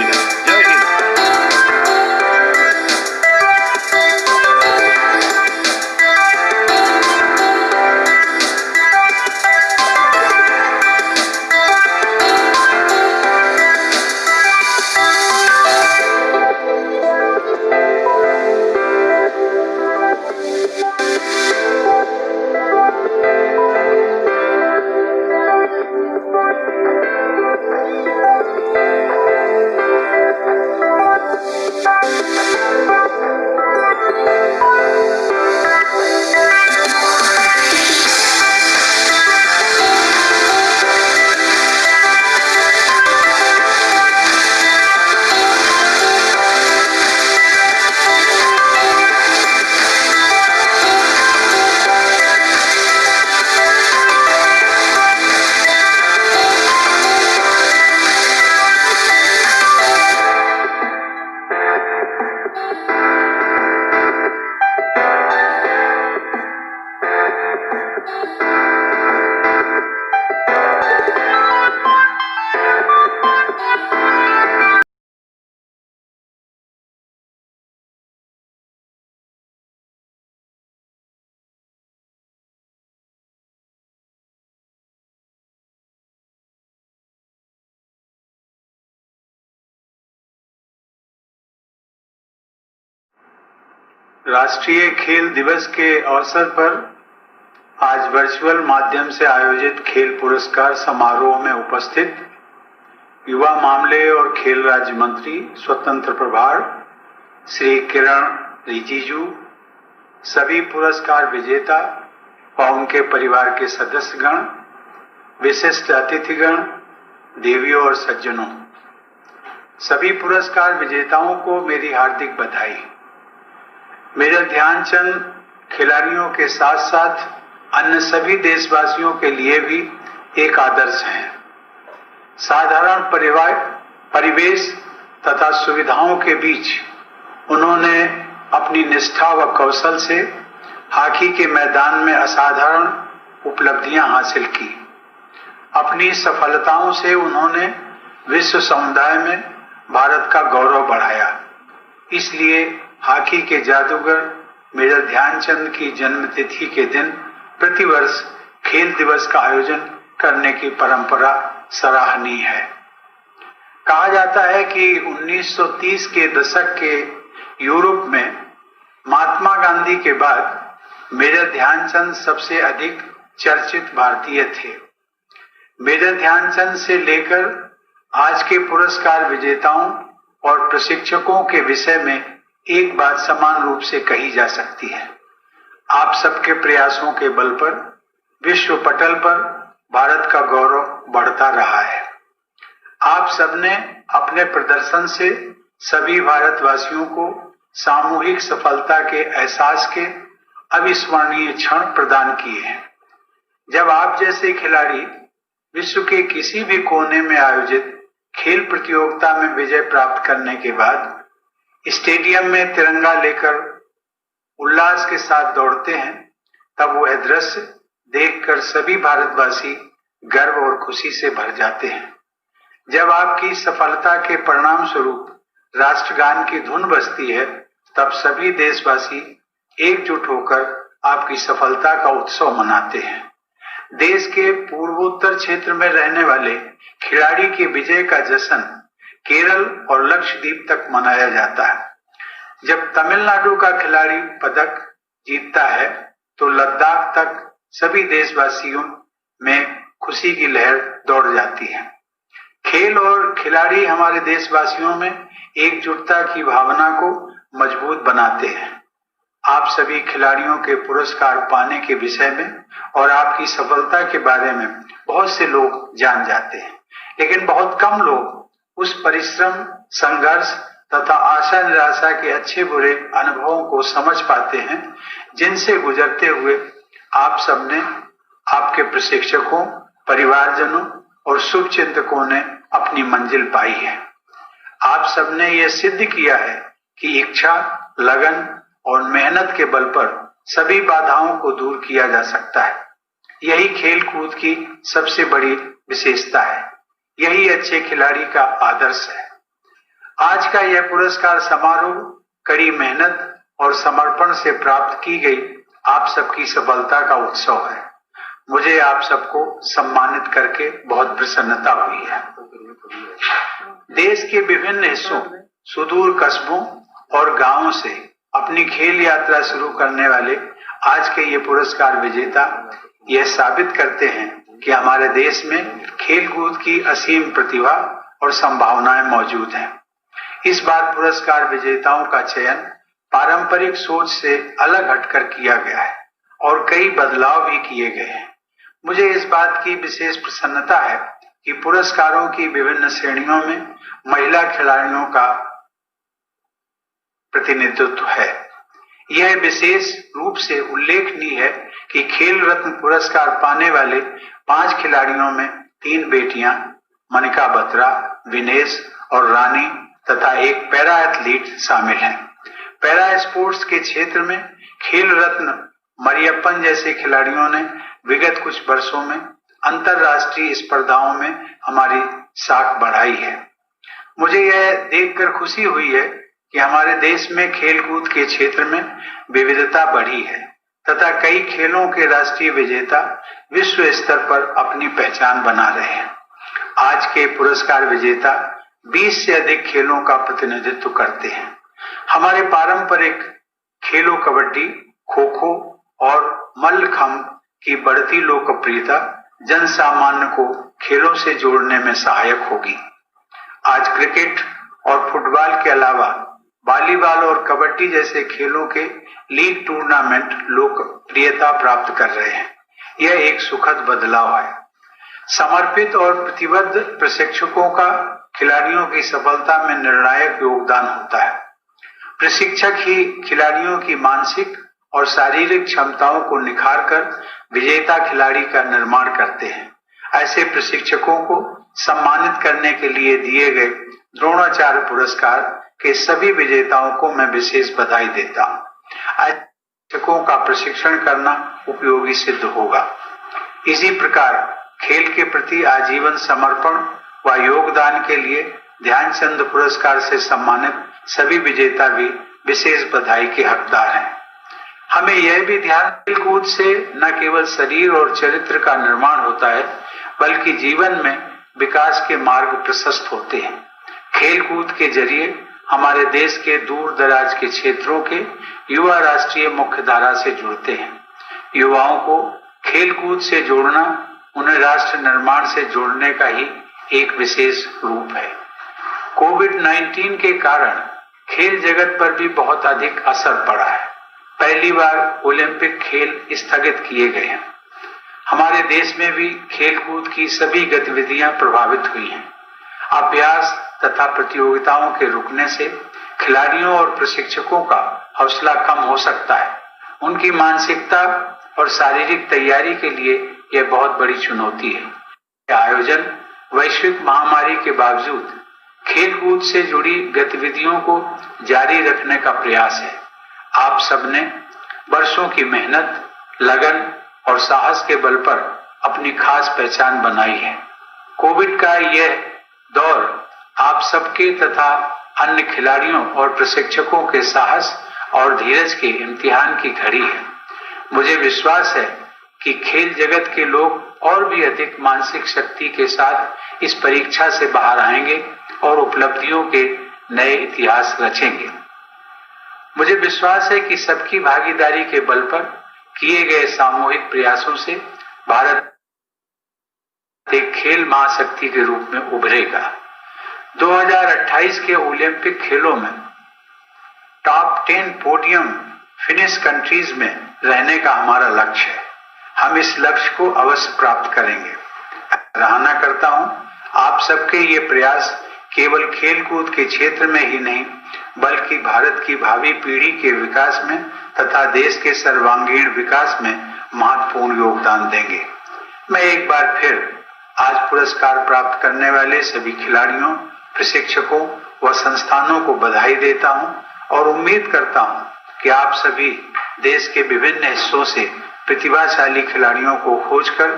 उम्मीद है। जय हिंद। राष्ट्रीय खेल दिवस के अवसर पर आज वर्चुअल माध्यम से आयोजित खेल पुरस्कार समारोह में उपस्थित युवा मामले और खेल राज्य मंत्री स्वतंत्र प्रभार श्री किरण रिजिजू, सभी पुरस्कार विजेता और उनके परिवार के सदस्यगण, विशिष्ट अतिथिगण, देवियों और सज्जनों, सभी पुरस्कार विजेताओं को मेरी हार्दिक बधाई। मेजर ध्यानचंद खिलाड़ियों के साथ साथ अन्य सभी देशवासियों के लिए भी एक आदर्श हैं। साधारण परिवेश तथा सुविधाओं के बीच उन्होंने अपनी निष्ठा व कौशल से हॉकी के मैदान में असाधारण उपलब्धियां हासिल की। अपनी सफलताओं से उन्होंने विश्व समुदाय में भारत का गौरव बढ़ाया। इसलिए हॉकी के जादूगर मेजर ध्यानचंद की जन्मतिथि के दिन प्रतिवर्ष खेल दिवस का आयोजन करने की परंपरा सराहनीय है। कहा जाता है कि 1930 के दशक के यूरोप में महात्मा गांधी के बाद मेजर ध्यानचंद सबसे अधिक चर्चित भारतीय थे। मेजर ध्यानचंद से लेकर आज के पुरस्कार विजेताओं और प्रशिक्षकों के विषय में एक बात समान रूप से कही जा सकती है। आप सबके प्रयासों के बल पर विश्व पटल पर भारत का गौरव बढ़ता रहा है। आप सबने अपने प्रदर्शन से सभी भारतवासियों को सामूहिक सफलता के एहसास के अविस्मरणीय क्षण प्रदान किए हैं। जब आप जैसे खिलाड़ी विश्व के किसी भी कोने में आयोजित खेल प्रतियोगिता में विजय प्राप्त करने के बाद स्टेडियम में तिरंगा लेकर उल्लास के साथ दौड़ते हैं, तब वह दृश्य देखकर सभी भारतवासी गर्व और खुशी से भर जाते हैं। जब आपकी सफलता के परिणाम स्वरूप राष्ट्रगान की धुन बजती है, तब सभी देशवासी एकजुट होकर आपकी सफलता का उत्सव मनाते हैं। देश के पूर्वोत्तर क्षेत्र में रहने वाले खिलाड़ी के विजय का जश्न केरल और लक्षद्वीप तक मनाया जाता है। जब तमिलनाडु का खिलाड़ी पदक जीतता है तो लद्दाख तक सभी देशवासियों में खुशी की लहर दौड़ जाती है। खेल और खिलाड़ी हमारे देशवासियों में एकजुटता की भावना को मजबूत बनाते हैं। आप सभी खिलाड़ियों के पुरस्कार पाने के विषय में और आपकी सफलता के बारे में बहुत से लोग जान जाते हैं, लेकिन बहुत कम लोग उस परिश्रम, संघर्ष तथा आशा निराशा के अच्छे बुरे अनुभवों को समझ पाते हैं जिनसे गुजरते हुए आप सबने, आपके प्रशिक्षकों, परिवारजनों और शुभचिंतकों ने अपनी मंजिल पाई है। आप सबने ये सिद्ध किया है कि इच्छा, लगन और मेहनत के बल पर सभी बाधाओं को दूर किया जा सकता है। यही खेल कूद की सबसे बड़ी विशेषता है। यही अच्छे खिलाड़ी का आदर्श है। आज का यह पुरस्कार समारोह कड़ी मेहनत और समर्पण से प्राप्त की गई आप सबकी सफलता का उत्सव है। मुझे आप सबको सम्मानित करके बहुत प्रसन्नता हुई है। देश के विभिन्न हिस्सों, सुदूर कस्बों और गांवों से अपनी खेल यात्रा शुरू करने वाले आज के ये पुरस्कार विजेता यह साबित करते हैं कि हमारे देश में खेल कूद की असीम प्रतिभा और संभावनाएं मौजूद हैं। इस बार पुरस्कार विजेताओं का चयन पारंपरिक सोच से अलग हटकर किया गया है और कई बदलाव भी किए गए हैं। मुझे इस बात की विशेष प्रसन्नता है कि पुरस्कारों की विभिन्न श्रेणियों में महिला खिलाड़ियों का प्रतिनिधित्व है। यह विशेष रूप से उल्लेखनीय है कि खेल रत्न पुरस्कार पाने वाले 5 खिलाड़ियों में 3 बेटियां मनिका बत्रा, विनेश और रानी तथा एक पैरा एथलीट शामिल हैं। पैरा स्पोर्ट्स के क्षेत्र में खेल रत्न मरियप्पन जैसे खिलाड़ियों ने विगत कुछ वर्षों में अंतरराष्ट्रीय स्पर्धाओं में हमारी साख बढ़ाई है। मुझे यह देखकर खुशी हुई है कि हमारे देश में खेलकूद के क्षेत्र में विविधता बढ़ी है तथा कई खेलों के राष्ट्रीय विजेता विश्व स्तर पर अपनी पहचान बना रहे हैं। आज के पुरस्कार विजेता 20 से अधिक खेलों का प्रतिनिधित्व करते हैं। हमारे पारंपरिक खेलों कबड्डी, खो खो और मल्लखंब की बढ़ती लोकप्रियता जन सामान्य को खेलों से जोड़ने में सहायक होगी। आज क्रिकेट और फुटबॉल के अलावा वॉलीबॉल और कबड्डी जैसे खेलों के लीग टूर्नामेंट लोकप्रियता प्राप्त कर रहे हैं। यह एक सुखद बदलाव है। समर्पित और प्रतिबद्ध प्रशिक्षकों का खिलाड़ियों की सफलता में निर्णायक योगदान होता है। प्रशिक्षक ही खिलाड़ियों की मानसिक और शारीरिक क्षमताओं को निखारकर विजेता खिलाड़ी का निर्माण करते हैं। ऐसे प्रशिक्षकों को सम्मानित करने के लिए दिए गए द्रोणाचार्य पुरस्कार के सभी विजेताओं को मैं विशेष बधाई देता हूँ। ऐसे शिक्षकों का प्रशिक्षण करना उपयोगी सिद्ध होगा। इसी प्रकार खेल के प्रति आजीवन समर्पण व योगदान के लिए ध्यानचंद पुरस्कार से सम्मानित सभी विजेता भी विशेष बधाई के हकदार हैं। हमें यह भी ध्यान खेलकूद से न केवल शरीर और चरित्र का निर्माण होता है बल्कि जीवन में विकास के मार्ग प्रशस्त होते हैं। खेलकूद के जरिए हमारे देश के दूर दराज के क्षेत्रों के युवा राष्ट्रीय मुख्य धारा से जुड़ते हैं। युवाओं को खेलकूद से जोड़ना उन्हें राष्ट्र निर्माण से जोड़ने का ही एक विशेष रूप है। कोविड-19 के कारण खेल जगत पर भी बहुत अधिक असर पड़ा है। पहली बार ओलंपिक खेल स्थगित किए गए हैं। हमारे देश में भी खेलकूद की सभी गतिविधियां प्रभावित हुई हैं। अभ्यास तथा प्रतियोगिताओं के रुकने से खिलाड़ियों और प्रशिक्षकों का हौसला कम हो सकता है। उनकी मानसिकता और शारीरिक तैयारी के लिए यह बहुत बड़ी चुनौती है। यह आयोजन वैश्विक महामारी के बावजूद खेलकूद से जुड़ी गतिविधियों को जारी रखने का प्रयास है। आप सबने वर्षों की मेहनत, लगन और साहस के बल पर अपनी खास पहचान बनाई है। कोविड का यह दौर आप सबके तथा अन्य खिलाड़ियों और प्रशिक्षकों के साहस और धीरज के इम्तिहान की घड़ी है। मुझे विश्वास है कि खेल जगत के लोग और भी अधिक मानसिक शक्ति के साथ इस परीक्षा से बाहर आएंगे और उपलब्धियों के नए इतिहास रचेंगे। मुझे विश्वास है कि सबकी भागीदारी के बल पर किए गए सामूहिक प्रयासों से भारत एक खेल महाशक्ति के रूप में उभरेगा। 2028 के ओलंपिक खेलों में टॉप 10 पोडियम फिनिश कंट्रीज में रहने का हमारा लक्ष्य है। हम इस लक्ष्य को अवश्य प्राप्त करेंगे। सराहना करता हूं आप सबके ये प्रयास केवल खेलकूद के क्षेत्र में ही नहीं बल्कि भारत की भावी पीढ़ी के विकास में तथा देश के सर्वांगीण विकास में महत्वपूर्ण योगदान देंगे। मैं एक बार फिर आज पुरस्कार प्राप्त करने वाले सभी खिलाड़ियों, प्रशिक्षकों व संस्थानों को बधाई देता हूं और उम्मीद करता हूं कि आप सभी देश के विभिन्न हिस्सों से प्रतिभाशाली खिलाड़ियों को खोजकर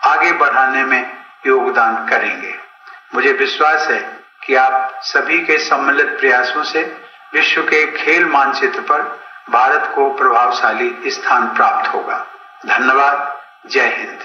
आगे बढ़ाने में योगदान करेंगे। मुझे विश्वास है कि आप सभी के सम्मिलित प्रयासों से विश्व के खेल मानचित्र पर भारत को प्रभावशाली स्थान प्राप्त होगा। धन्यवाद। जय हिंद।